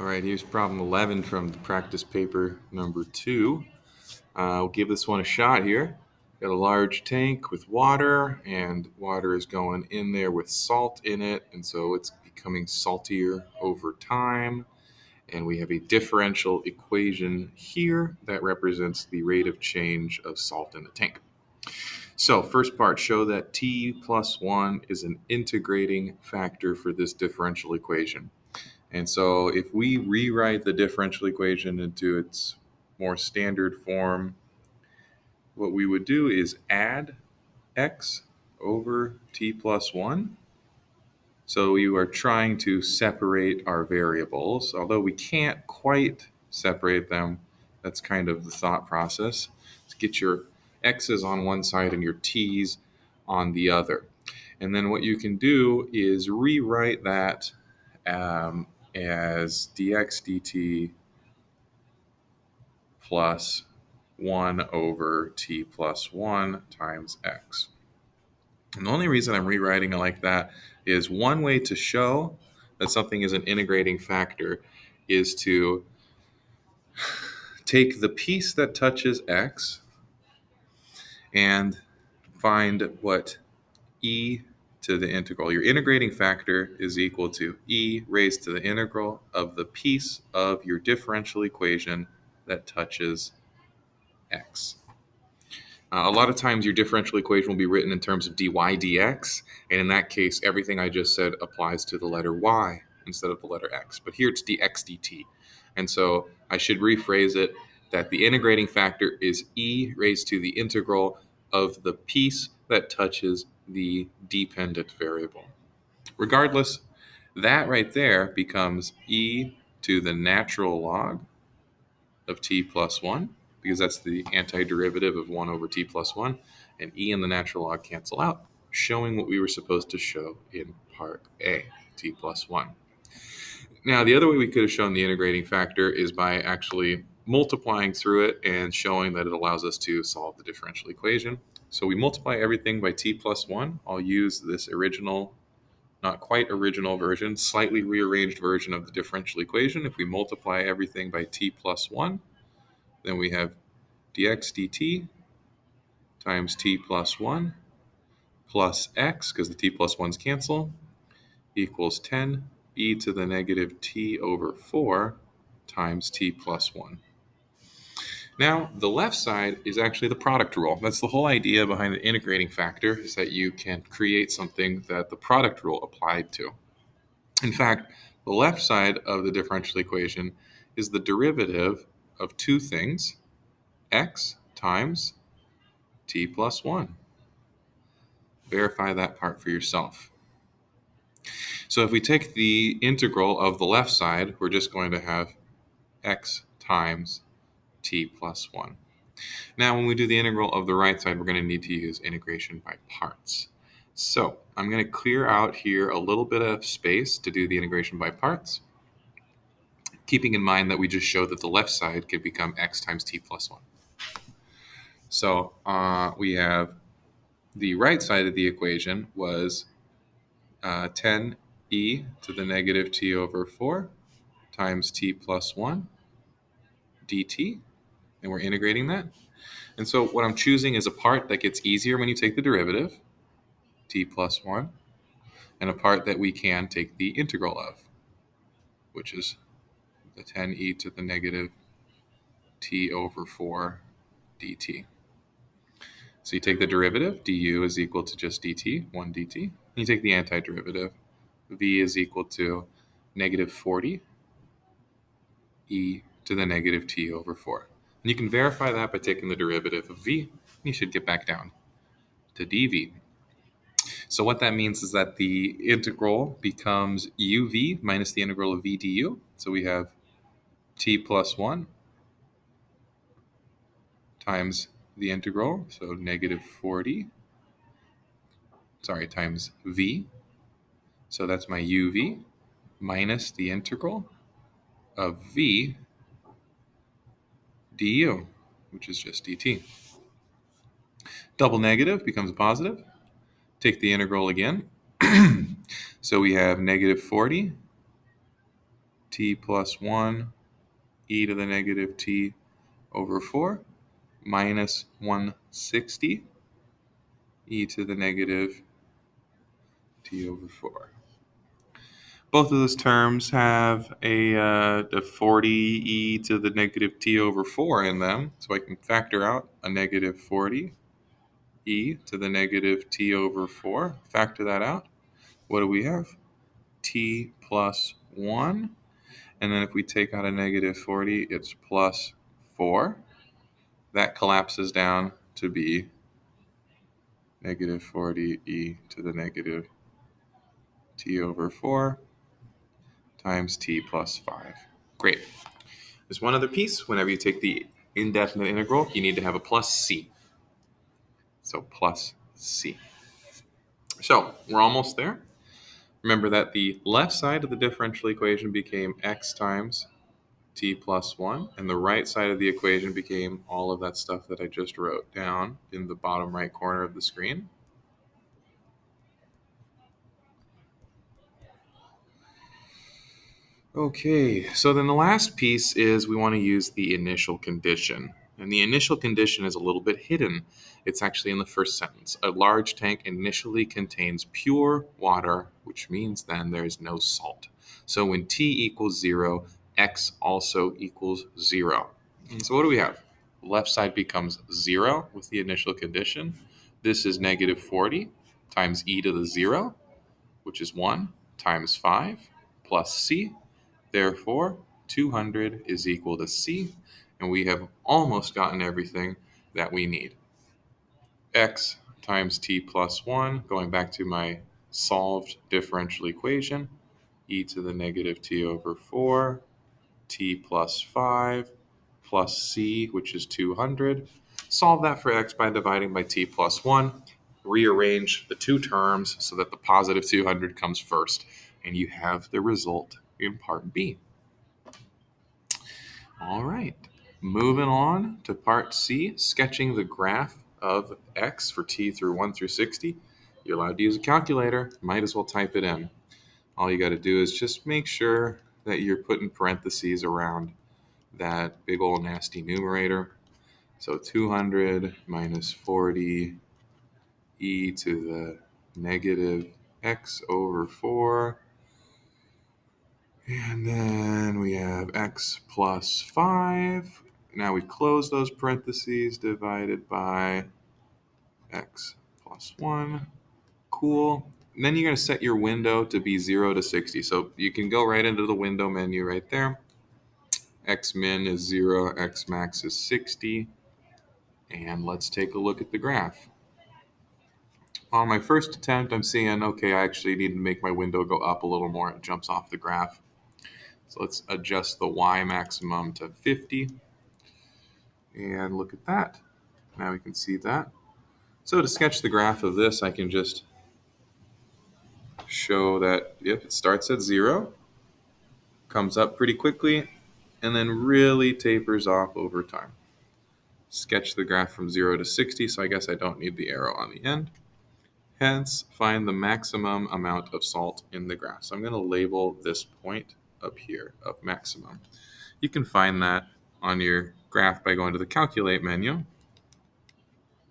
All right, here's problem 11 from the practice paper number 2. We'll give this one a shot here. Got a large tank with water, and water is going in there with salt in it, and so it's becoming saltier over time. And we have a differential equation here that represents the rate of change of salt in the tank. So first part, show that t plus 1 is an integrating factor for this differential equation. And so if we rewrite the differential equation into its more standard form, what we would do is add x over t plus 1. So we are trying to separate our variables, although we can't quite separate them. That's kind of the thought process. Let's get your x's on one side and your t's on the other. And then what you can do is rewrite that as dx dt plus 1 over t plus 1 times x. And the only reason I'm rewriting it like that is one way to show that something is an integrating factor is to take the piece that touches x and find what e to the integral. Your integrating factor is equal to e raised to the integral of the piece of your differential equation that touches x. A lot of times your differential equation will be written in terms of dy dx, and in that case, everything I just said applies to the letter y instead of the letter x. But here it's dx dt. And so I should rephrase it that the integrating factor is e raised to the integral of the piece that touches the dependent variable. Regardless, that right there becomes e to the natural log of t plus 1, because that's the antiderivative of 1 over t plus 1, and e and the natural log cancel out, showing what we were supposed to show in part A, t plus 1. Now, the other way we could have shown the integrating factor is by actually multiplying through it and showing that it allows us to solve the differential equation. So we multiply everything by t plus 1. I'll use this original, not quite original version, slightly rearranged version of the differential equation. If we multiply everything by t plus 1, then we have dx dt times t plus 1 plus x, because the t plus 1's cancel, equals 10 e to the negative t over 4 times t plus 1. Now, the left side is actually the product rule. That's the whole idea behind the integrating factor, is that you can create something that the product rule applied to. In fact, the left side of the differential equation is the derivative of two things, x times t plus 1. Verify that part for yourself. So if we take the integral of the left side, we're just going to have x times t plus 1. Now, when we do the integral of the right side, we're going to need to use integration by parts. So I'm going to clear out here a little bit of space to do the integration by parts, keeping in mind that we just showed that the left side could become x times t plus 1. So we have the right side of the equation was 10 e to the negative t over 4 times t plus 1 dt, and we're integrating that. And so what I'm choosing is a part that gets easier when you take the derivative, t plus 1, and a part that we can take the integral of, which is the 10 e to the negative t over 4 dt. So you take the derivative, du is equal to just dt, 1 dt. And you take the antiderivative, v is equal to negative 40 e to the negative t over 4. And you can verify that by taking the derivative of v, and you should get back down to dv. So what that means is that the integral becomes uv minus the integral of v du. So we have t plus 1 times the integral, so negative 40, times v. So that's my uv minus the integral of v du, which is just dt. Double negative becomes a positive. Take the integral again. So we have negative 40 t plus 1 e to the negative t over 4 minus 160 e to the negative t over 4. Both of those terms have a 40 e to the negative t over 4 in them, so I can factor out a negative 40 e to the negative t over 4. Factor that out. What do we have? T plus 1. And then if we take out a negative 40, it's plus 4. That collapses down to be negative 40 e to the negative t over 4 times t plus 5. Great. There's one other piece. Whenever you take the indefinite integral, you need to have a plus c. So plus c. So we're almost there. Remember that the left side of the differential equation became x times t plus 1, and the right side of the equation became all of that stuff that I just wrote down in the bottom right corner of the screen. Okay, so then the last piece is we want to use the initial condition. And the initial condition is a little bit hidden. It's actually in the first sentence. A large tank initially contains pure water, which means then there's no salt. So when t equals 0, x also equals 0. And so what do we have? Left side becomes 0 with the initial condition. This is negative 40 times e to the 0, which is 1, times 5, plus c. Therefore, 200 is equal to c, and we have almost gotten everything that we need. X times t plus 1, going back to my solved differential equation, e to the negative t over 4, t plus 5, plus c, which is 200. Solve that for x by dividing by t plus 1. Rearrange the two terms so that the positive 200 comes first, and you have the result in part B. All right, moving on to part C, sketching the graph of x for t through 1 through 60. You're allowed to use a calculator. Might as well type it in. All you got to do is just make sure that you're putting parentheses around that big old nasty numerator. So 200 minus 40 e to the negative x over 4. And then we have x plus 5. Now we close those parentheses, divided by x plus 1. Cool. And then you're going to set your window to be 0 to 60. So you can go right into the window menu right there. X min is 0, x max is 60. And let's take a look at the graph. On my first attempt, I'm seeing, okay, I actually need to make my window go up a little more. It jumps off the graph. So let's adjust the y maximum to 50. And look at that. Now we can see that. So to sketch the graph of this, I can just show that, yep, it starts at 0, comes up pretty quickly, and then really tapers off over time. Sketch the graph from 0 to 60, so I guess I don't need the arrow on the end. Hence, find the maximum amount of salt in the graph. So I'm going to label this point up here of maximum. You can find that on your graph by going to the Calculate menu.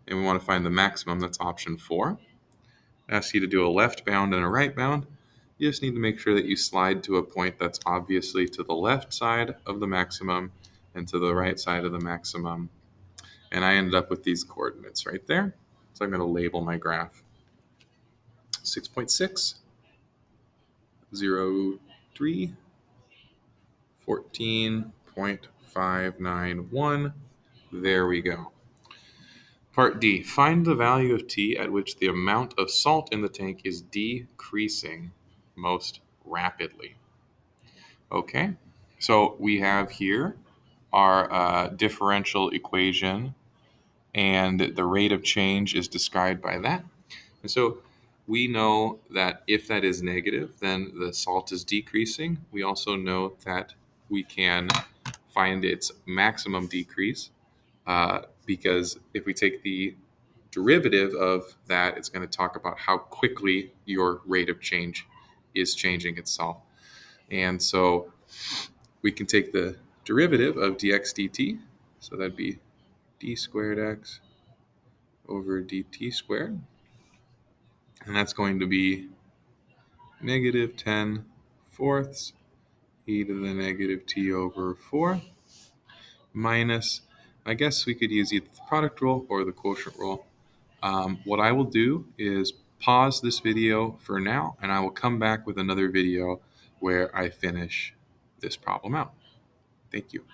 And we want to find the maximum, that's option 4. It asks you to do a left bound and a right bound. You just need to make sure that you slide to a point that's obviously to the left side of the maximum and to the right side of the maximum. And I ended up with these coordinates right there. So I'm going to label my graph 6.6, 0, 3, 14.591. There we go. Part D, find the value of t at which the amount of salt in the tank is decreasing most rapidly. Okay, so we have here our differential equation, and the rate of change is described by that. And so we know that if that is negative, then the salt is decreasing. We also know that we can find its maximum decrease because if we take the derivative of that, it's going to talk about how quickly your rate of change is changing itself. And so We can take the derivative of dx dt. So that'd be d squared x over dt squared. And that's going to be negative 10 fourths e to the negative t over 4 minus, I guess we could use either the product rule or the quotient rule. What I will do is pause this video for now, and I will come back with another video where I finish this problem out. Thank you.